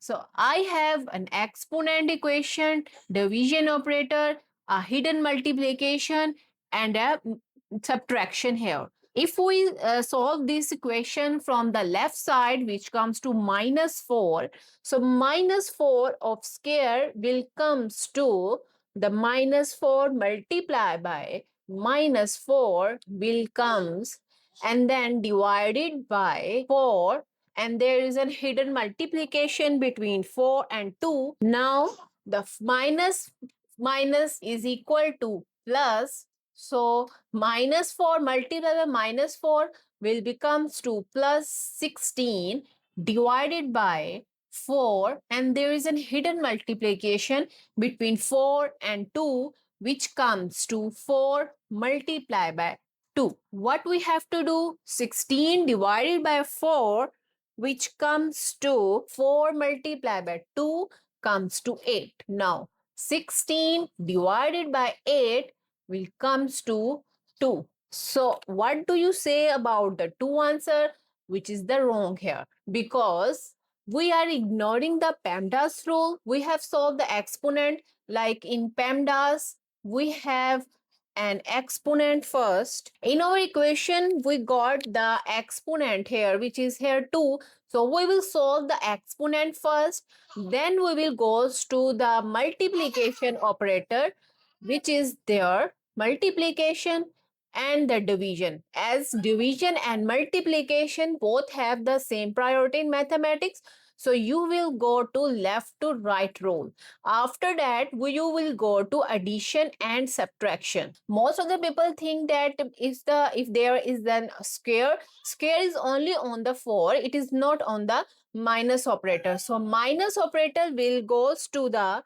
So I have an exponent equation, division operator, a hidden multiplication, and a subtraction here. If we solve this equation from the left side, which comes to minus 4, so minus 4 of square will comes to the minus 4 multiplied by minus 4 will comes and then divided by 4, and there is a hidden multiplication between 4 and 2. Now the minus is equal to plus. So minus 4 multiplied by minus 4 will becomes to plus 16 divided by 4, and there is a hidden multiplication between 4 and 2, which comes to 4 multiplied by 2. What we have to do? 16 divided by 4, which comes to 4 multiplied by 2, comes to 8. Now 16 divided by 8 will comes to 2. So what do you say about the 2 answer, which is the wrong here? Because we are ignoring the PEMDAS rule. We have solved the exponent like in PEMDAS. We have an exponent first. In our equation, we got the exponent here, which is here 2. So we will solve the exponent first. Then we will go to the multiplication operator, which is there, multiplication and the division. As division and multiplication both have the same priority in mathematics, so you will go to left to right rule. After that, you will go to addition and subtraction. Most of the people think that if there is then a square is only on the 4, it is not on the minus operator. So minus operator will goes to the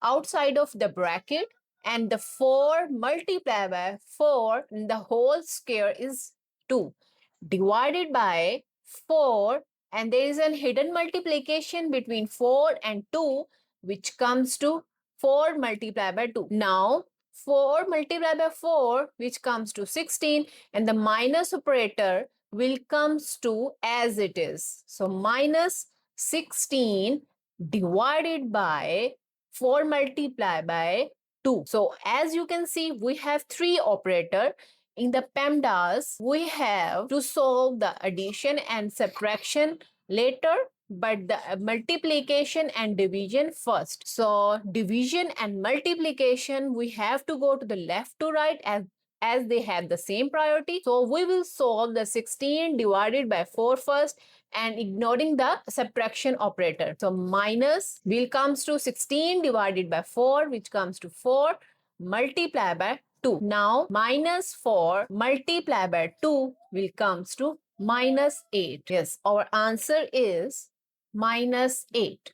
outside of the bracket, and the 4 multiplied by 4 the whole square is 2 divided by 4, and there is a hidden multiplication between 4 and 2, which comes to 4 multiplied by 2. Now 4 multiplied by 4, which comes to 16, and the minus operator will comes to as it is. So minus 16 divided by 4 multiplied by 2. So as you can see, we have 3 operator. In the PEMDAS, we have to solve the addition and subtraction later, but the multiplication and division first. So division and multiplication, we have to go to the left to right as they have the same priority. So we will solve the 16 divided by 4 first and ignoring the subtraction operator. So minus will comes to 16 divided by 4, which comes to 4 multiplied by 2. Now minus 4 multiplied by 2 will comes to minus 8. Yes, our answer is minus 8.